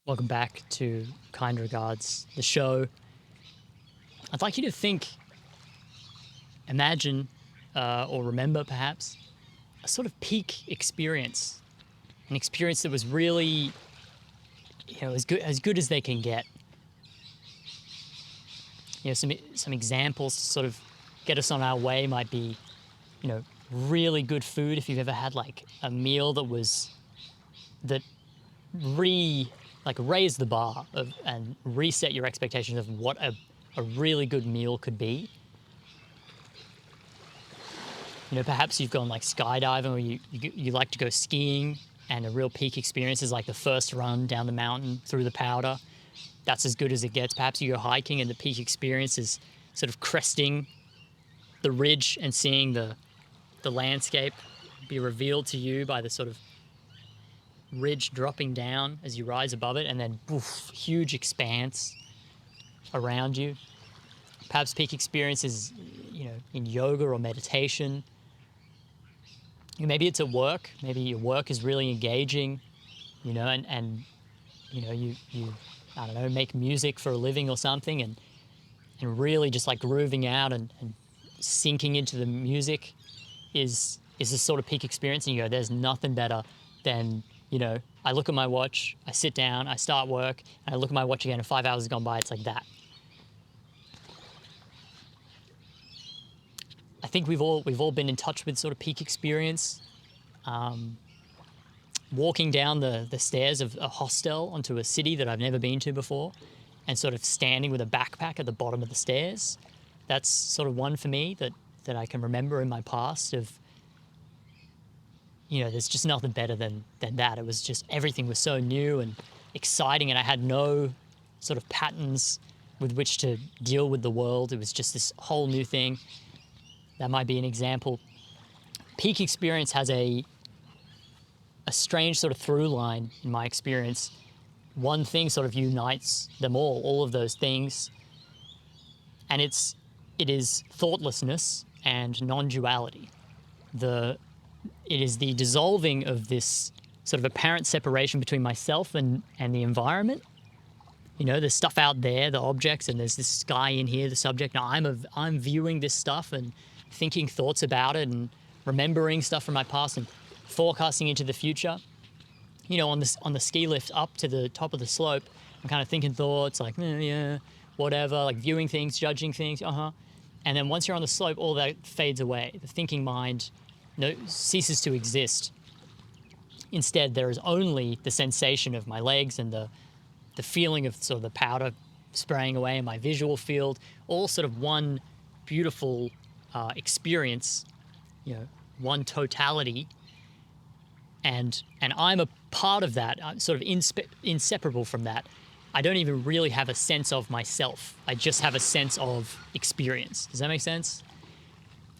Welcome back to Kind Regards, the show. I'd like you to think, imagine, or remember perhaps a sort of peak experience, an experience that was really, as good as they can get. Some examples to sort of get us on our way might be, really good food. If you've ever had like a meal that raise the bar and reset your expectations of what a really good meal could be. Perhaps you've gone like skydiving, or you like to go skiing, and a real peak experience is like the first run down the mountain through the powder. That's as good as it gets. Perhaps you go hiking and the peak experience is sort of cresting the ridge and seeing the landscape be revealed to you by the sort of ridge dropping down as you rise above it, and then poof, huge expanse around you. Perhaps peak experience is, in yoga or meditation. Maybe it's at work. Maybe your work is really engaging, and you I don't know, make music for a living or something, and really just like grooving out and sinking into the music is this sort of peak experience. And you go, there's nothing better than, I look at my watch, I sit down, I start work, and I look at my watch again, and 5 hours has gone by. It's like that. I think we've all been in touch with sort of peak experience. Walking down the stairs of a hostel onto a city that I've never been to before, and sort of standing with a backpack at the bottom of the stairs. That's sort of one for me that I can remember in my past of, there's just nothing better than that. It was just, everything was so new and exciting, and I had no sort of patterns with which to deal with the world. It was just this whole new thing. That might be an example. Peak experience has a strange sort of through line in my experience. One thing sort of unites them all of those things, and it is thoughtlessness and non-duality. It is the dissolving of this sort of apparent separation between myself and the environment. There's stuff out there, the objects, and there's this sky in here, the subject. Now I'm viewing this stuff and thinking thoughts about it and remembering stuff from my past and forecasting into the future. On the ski lift up to the top of the slope, I'm kind of thinking thoughts like, yeah, whatever, like viewing things, judging things, And then once you're on the slope, all that fades away. The thinking mind ceases to exist. Instead, there is only the sensation of my legs and the feeling of sort of the powder spraying away in my visual field, all sort of one beautiful experience, one totality. And I'm a part of that. I'm sort of inseparable from that. I don't even really have a sense of myself. I just have a sense of experience. Does that make sense?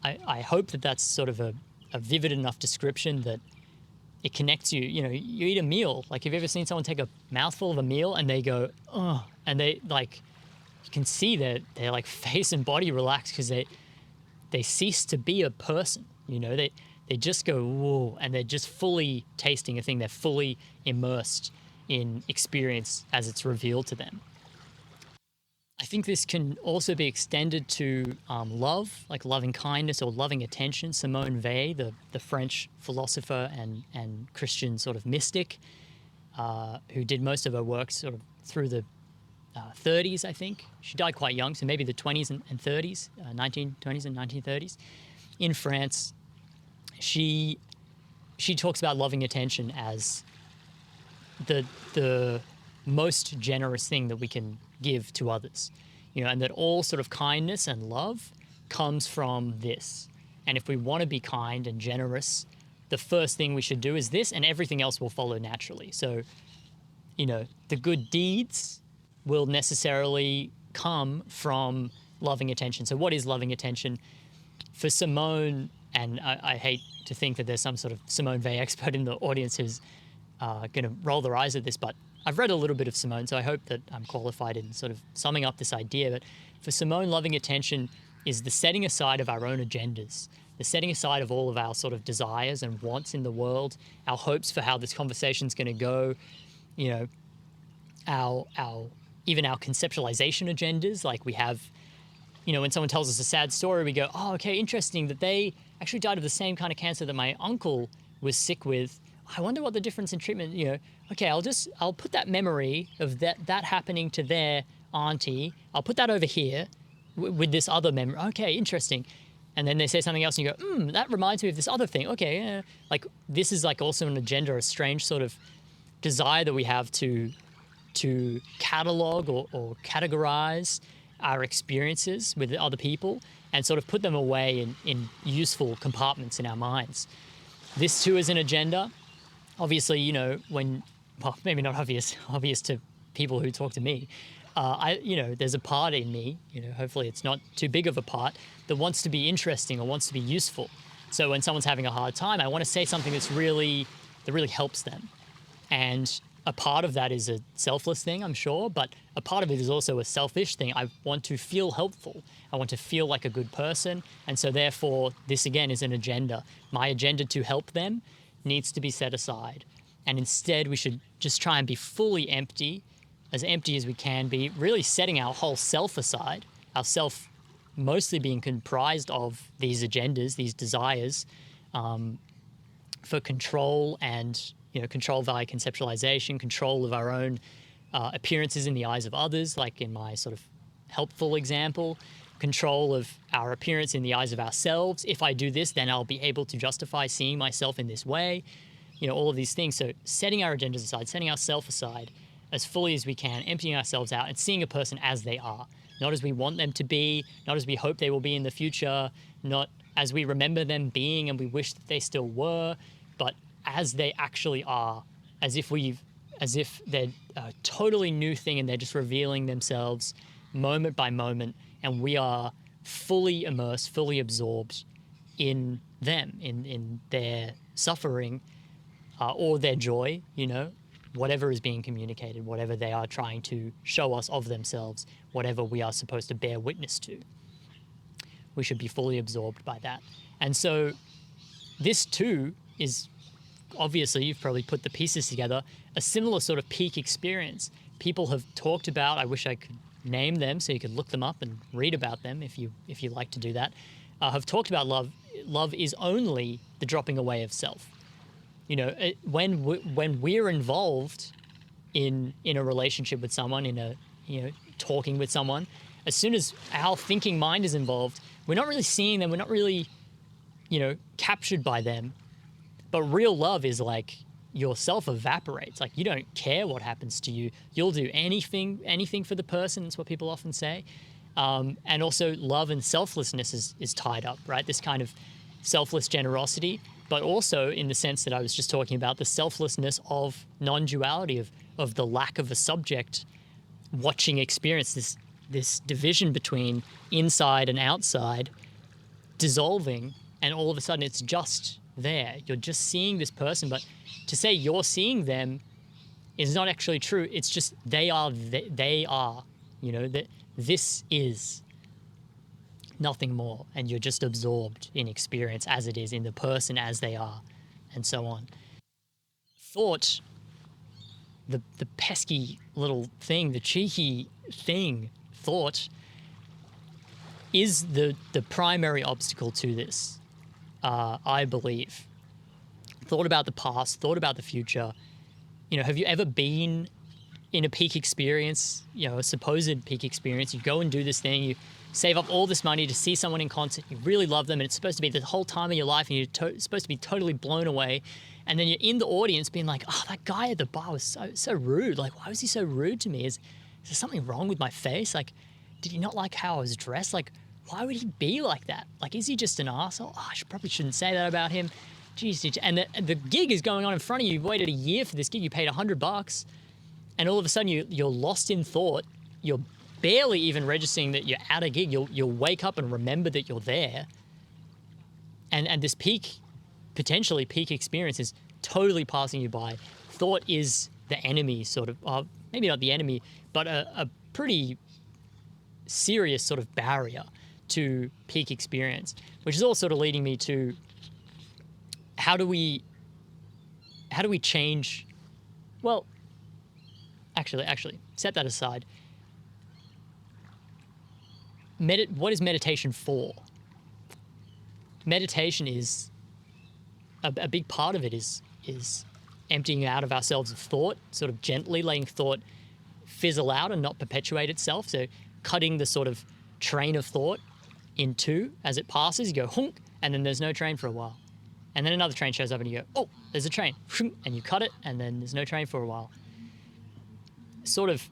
I hope that that's sort of a vivid enough description that it connects you. You eat a meal. Like, have you ever seen someone take a mouthful of a meal and they go, oh, and they like, you can see their like face and body relax because they cease to be a person. They just go, whoa, and they're just fully tasting a thing. They're fully immersed in experience as it's revealed to them. I think this can also be extended to love, like loving kindness or loving attention. Simone Weil, the French philosopher and Christian sort of mystic, who did most of her work sort of through the 30s, I think. She died quite young, so maybe the 20s and 30s, 1920s and 1930s. In France, she talks about loving attention as the most generous thing that we can give to others, and that all sort of kindness and love comes from this. And if we want to be kind and generous, the first thing we should do is this, and everything else will follow naturally. So, the good deeds will necessarily come from loving attention. So what is loving attention? For Simone, and I hate to think that there's some sort of Simone Weil expert in the audience who's going to roll their eyes at this, but I've read a little bit of Simone, so I hope that I'm qualified in sort of summing up this idea. But for Simone, loving attention is the setting aside of our own agendas, the setting aside of all of our sort of desires and wants in the world, our hopes for how this conversation's going to go, our even our conceptualization agendas. Like we have, when someone tells us a sad story, we go, oh, okay, interesting that they actually died of the same kind of cancer that my uncle was sick with. I wonder what the difference in treatment, okay, I'll put that memory of that happening to their auntie. I'll put that over here with this other memory. Okay, interesting. And then they say something else and you go, that reminds me of this other thing. Okay, yeah. Like this is like also an agenda, a strange sort of desire that we have to catalog or categorize our experiences with other people and sort of put them away in useful compartments in our minds. This too is an agenda. Obviously, well, maybe not obvious to people who talk to me. There's a part in me, hopefully it's not too big of a part, that wants to be interesting or wants to be useful. So when someone's having a hard time, I want to say something that really helps them. And a part of that is a selfless thing, I'm sure, but a part of it is also a selfish thing. I want to feel helpful. I want to feel like a good person. And so therefore, this again is an agenda. My agenda to help them needs to be set aside. And instead, we should just try and be fully empty as we can be, really setting our whole self aside, our self mostly being comprised of these agendas, these desires, for control and control via conceptualization, control of our own appearances in the eyes of others, like in my sort of helpful example, control of our appearance in the eyes of ourselves. If I do this, then I'll be able to justify seeing myself in this way, all of these things. So setting our agendas aside, setting ourselves aside as fully as we can, emptying ourselves out and seeing a person as they are, not as we want them to be, not as we hope they will be in the future, not as we remember them being and we wish that they still were, but as they actually are, as if they're a totally new thing and they're just revealing themselves moment by moment, and we are fully immersed, fully absorbed in them, in their suffering or their joy, whatever is being communicated, whatever they are trying to show us of themselves, whatever we are supposed to bear witness to. We should be fully absorbed by that. And so this too is, obviously, you've probably put the pieces together, a similar sort of peak experience. People have talked about, I wish I could name them so you could look them up and read about them if you like to do that, have talked about love. Love is only the dropping away of self. When we're involved in a relationship with someone, talking with someone, as soon as our thinking mind is involved, we're not really seeing them, we're not really, captured by them. But real love is like yourself evaporates. Like you don't care what happens to you. You'll do anything for the person. That's what people often say. And also love and selflessness is tied up, right? This kind of selfless generosity, but also in the sense that I was just talking about, the selflessness of non-duality, of the lack of a subject watching experience, this division between inside and outside dissolving, and all of a sudden it's just there. You're just seeing this person, but to say you're seeing them is not actually true. It's just they are, that this is nothing more, and you're just absorbed in experience as it is, in the person as they are, and so on. Thought, the pesky little thing, the cheeky thing, thought, is the primary obstacle to this, I believe. Thought about the past, thought about the future. Have you ever been in a peak experience, a supposed peak experience? You go and do this thing, you save up all this money to see someone in concert, you really love them, and it's supposed to be the whole time of your life, and you're supposed to be totally blown away. And then you're in the audience being like, oh, that guy at the bar was so rude. Like, why was he so rude to me? Is there something wrong with my face? Like, did he not like how I was dressed? Like, why would he be like that? Like, is he just an arsehole? Oh, probably shouldn't say that about him. Jeez, and the gig is going on in front of you. You've waited a year for this gig. You paid $100, and all of a sudden you're lost in thought. You're barely even registering that you're at a gig. You'll wake up and remember that you're there. And this potentially peak experience is totally passing you by. Thought is the enemy, sort of, maybe not the enemy, but a pretty serious sort of barrier to peak experience, which is all sort of leading me to how do we change? Well, actually, set that aside. What is meditation for? Meditation is a big part of it is emptying out of ourselves of thought, sort of gently letting thought fizzle out and not perpetuate itself. So cutting the sort of train of thought in two as it passes. You go honk, and then there's no train for a while. And then another train shows up and you go, oh, there's a train. And you cut it, and then there's no train for a while. Sort of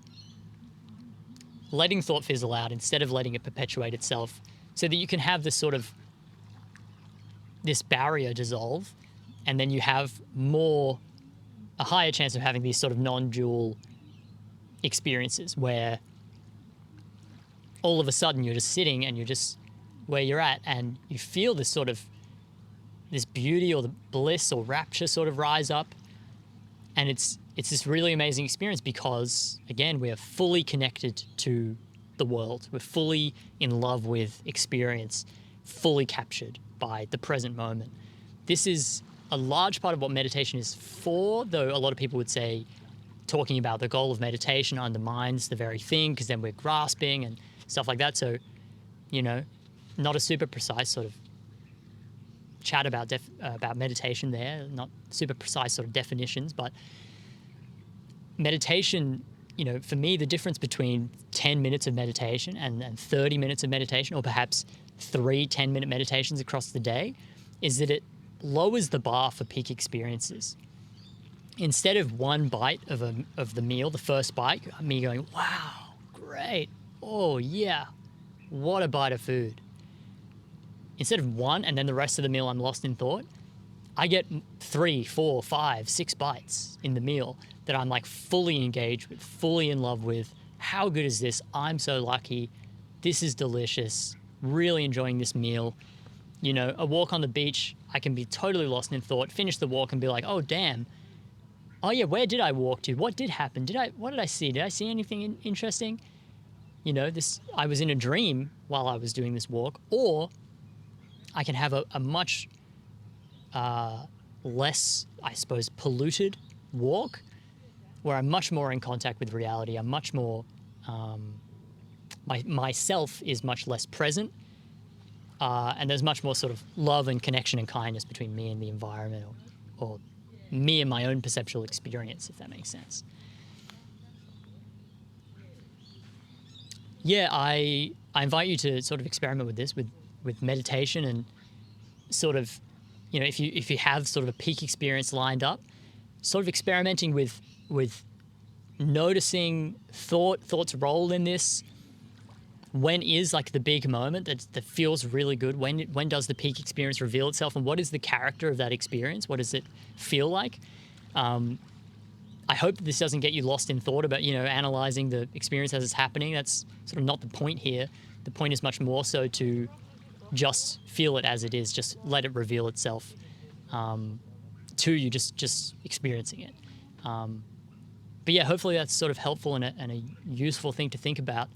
letting thought fizzle out instead of letting it perpetuate itself, so that you can have this sort of this barrier dissolve, and then you have a higher chance of having these sort of non-dual experiences where all of a sudden you're just sitting and you're just where you're at, and you feel this sort of this beauty or the bliss or rapture sort of rise up. And it's this really amazing experience because, again, we are fully connected to the world. We're fully in love with experience, fully captured by the present moment. This is a large part of what meditation is for, though a lot of people would say talking about the goal of meditation undermines the very thing, because then we're grasping and stuff like that. So, not a super precise sort of chat about meditation there, not super precise sort of definitions, but meditation, for me, the difference between 10 minutes of meditation and 30 minutes of meditation, or perhaps 3 10-minute meditations across the day, is that it lowers the bar for peak experiences. Instead of one bite of the meal, the first bite, me going, wow, great, oh yeah, what a bite of food. Instead of one and then the rest of the meal I'm lost in thought, I get 3, 4, 5, 6 bites in the meal that I'm like fully engaged with, fully in love with. How good is this? I'm so lucky. This is delicious. Really enjoying this meal. A walk on the beach, I can be totally lost in thought, finish the walk and be like, oh, damn. Oh, yeah, where did I walk to? What did happen? What did I see? Did I see anything interesting? I was in a dream while I was doing this walk, or I can have a much less, I suppose, polluted walk where I'm much more in contact with reality. I'm much more, myself is much less present. And there's much more sort of love and connection and kindness between me and the environment, or me and my own perceptual experience, if that makes sense. Yeah, I invite you to sort of experiment with this, with meditation, and sort of, if you have sort of a peak experience lined up, sort of experimenting with noticing thought's role in this. When is like the big moment that feels really good? When does the peak experience reveal itself, and what is the character of that experience? What does it feel like? I hope that this doesn't get you lost in thought about, analyzing the experience as it's happening. That's sort of not the point here. The point is much more so to just feel it as it is. Just let it reveal itself to you, just experiencing it. But yeah, hopefully that's sort of helpful and a useful thing to think about.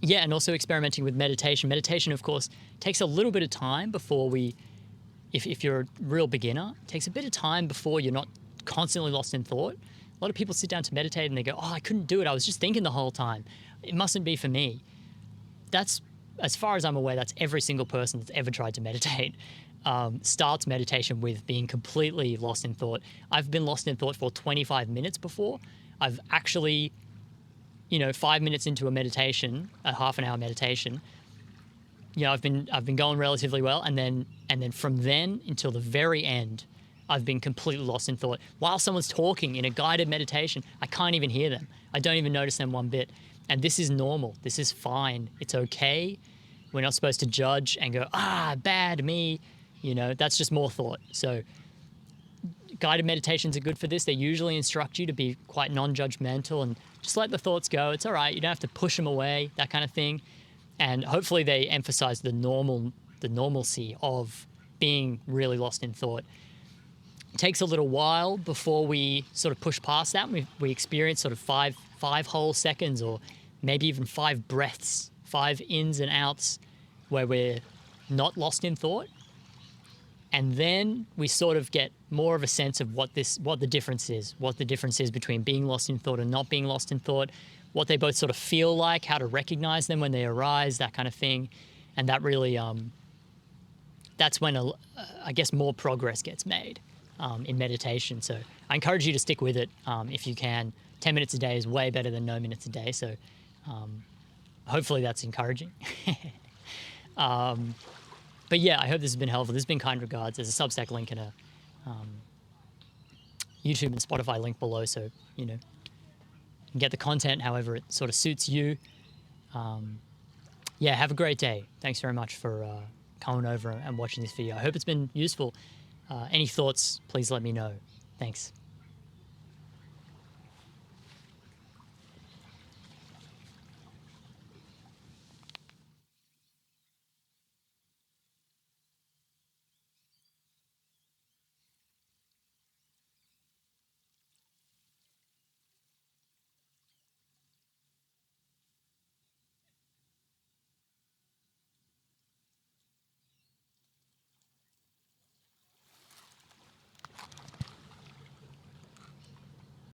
Yeah, and also experimenting with meditation. Meditation, of course, takes a little bit of time before if you're a real beginner, it takes a bit of time before you're not constantly lost in thought. A lot of people sit down to meditate and they go, oh, I couldn't do it. I was just thinking the whole time. It mustn't be for me. That's, as far as I'm aware, that's every single person that's ever tried to meditate. Starts meditation with being completely lost in thought. I've been lost in thought for 25 minutes before. I've actually, 5 minutes into a meditation, a half an hour meditation, I've been going relatively well, and then from then until the very end, I've been completely lost in thought. While someone's talking in a guided meditation, I can't even hear them. I don't even notice them one bit. And this is normal. This is fine. It's okay. We're not supposed to judge and go, bad me. That's just more thought. So guided meditations are good for this. They usually instruct you to be quite non-judgmental and just let the thoughts go. It's all right. You don't have to push them away, that kind of thing. And hopefully they emphasize the normalcy of being really lost in thought. It takes a little while before we sort of push past that. We experience sort of five whole seconds, or maybe even 5 breaths, 5 ins and outs where we're not lost in thought. And then we sort of get more of a sense of what the difference is between being lost in thought and not being lost in thought, what they both sort of feel like, how to recognize them when they arise, that kind of thing. And that really, that's when I guess more progress gets made in meditation. So I encourage you to stick with it if you can. 10 minutes a day is way better than no minutes a day. So hopefully that's encouraging. But yeah, I hope this has been helpful. This has been Kind Regards. There's a Substack link and a YouTube and Spotify link below. So, you know, you can get the content however it sort of suits you. Yeah, have a great day. Thanks very much for coming over and watching this video. I hope it's been useful. Any thoughts, please let me know. Thanks.